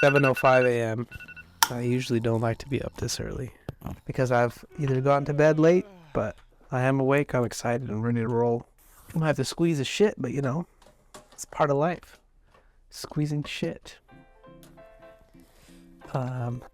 7:05 a.m. I usually don't like to be up this early because I've either gone to bed late, but I am awake. I'm excited and ready to roll. I might have to squeeze a shit, but you know, it's part of life. Squeezing shit.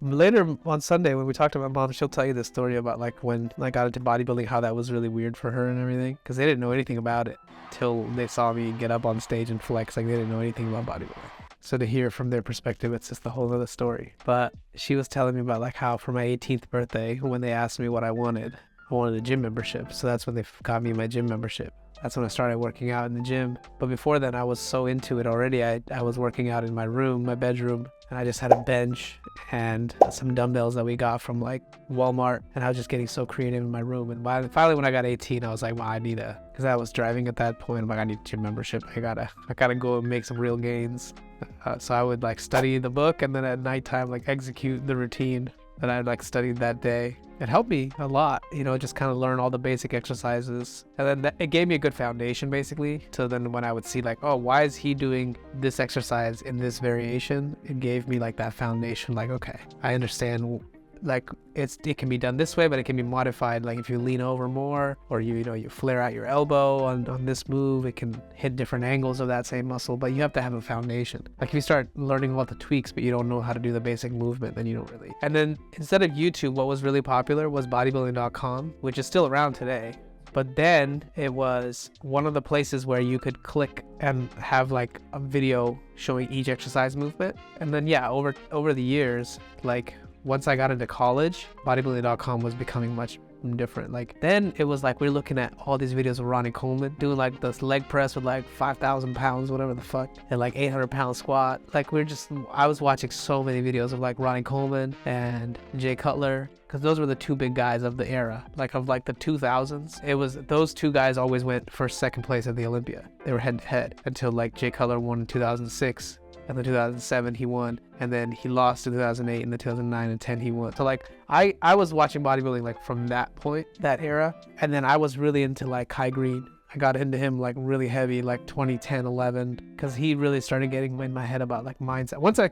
Later on Sunday when we talked to my mom, she'll tell you the story about like when I got into bodybuilding, how that was really weird for her and everything, because they didn't know anything about it till they saw me get up on stage and flex. Like they didn't know anything about bodybuilding. So to hear from their perspective, it's just a whole other story. But she was telling me about like how for my 18th birthday, when they asked me what I wanted a gym membership. So that's when they got me my gym membership. That's when I started working out in the gym. But before then, I was so into it already. I was working out in my room, my bedroom, and I just had a bench and some dumbbells that we got from like Walmart. And I was just getting so creative in my room. And finally, when I got 18, I was like, well, I need because I was driving at that point. I'm like, I need a gym membership. I gotta go and make some real gains. So I would like study the book and then at nighttime, like execute the routine that I like studied that day. It helped me a lot, you know, just kind of learn all the basic exercises. And then it gave me a good foundation, basically. So then when I would see like, oh, why is he doing this exercise in this variation? It gave me like that foundation, like, okay, I understand. Like it can be done this way, but it can be modified. Like if you lean over more, or you flare out your elbow on this move, it can hit different angles of that same muscle. But you have to have a foundation. Like if you start learning about the tweaks, but you don't know how to do the basic movement, then you don't really. And then instead of YouTube, what was really popular was bodybuilding.com, which is still around today. But then it was one of the places where you could click and have like a video showing each exercise movement. And then yeah, over the years, like once I got into college, bodybuilding.com was becoming much different. Like then it was like we're looking at all these videos of Ronnie Coleman doing like this leg press with like 5,000 pounds, whatever the fuck, and like 800-pound squat. Like I was watching so many videos of like Ronnie Coleman and Jay Cutler, because those were the two big guys of the era, like of like the 2000s. It was those two guys always went first, second place at the Olympia. They were head to head until like Jay Cutler won in 2006. And then 2007 he won, and then he lost in 2008, and then 2009 and 10 he won. So like I was watching bodybuilding like from that point, that era, and then I was really into like Kai Green. I got into him like really heavy, like 2010, 11, because he really started getting in my head about like mindset. Once I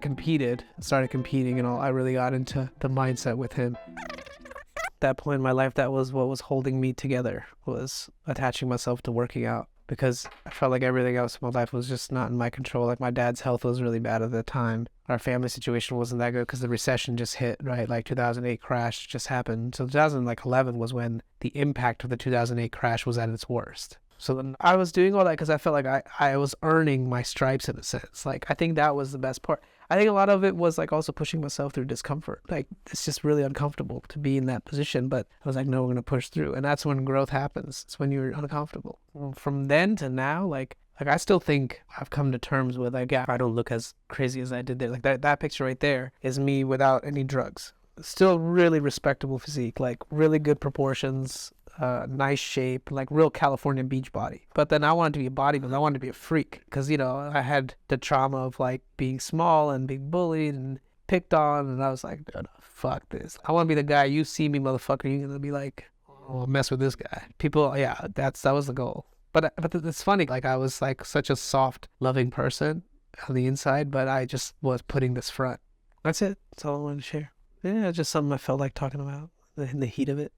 started competing and all, I really got into the mindset with him. At that point in my life, that was what was holding me together, was attaching myself to working out. Because I felt like everything else in my life was just not in my control. Like my dad's health was really bad at the time. Our family situation wasn't that good because the recession just hit, right? Like 2008 crash just happened. So 2011 was when the impact of the 2008 crash was at its worst. So then I was doing all that because I felt like I was earning my stripes in a sense. Like I think that was the best part. I think a lot of it was like also pushing myself through discomfort. Like it's just really uncomfortable to be in that position, but I was like, no, we're going to push through. And that's when growth happens. It's when you're uncomfortable. From then to now, like I still think I've come to terms with like, yeah, I don't look as crazy as I did there. Like that picture right there is me without any drugs. Still really respectable physique, like really good proportions, nice shape, like real California beach body. But then I wanted to be a bodybuilder. I wanted to be a freak because, you know, I had the trauma of like being small and being bullied and picked on. And I was like, no, fuck this. I want to be the guy you see me, motherfucker. You're going to be like, oh, mess with this guy. People, yeah, that was the goal. But it's funny. Like I was like such a soft, loving person on the inside, but I just was putting this front. That's it. That's all I wanted to share. Yeah, just something I felt like talking about in the heat of it.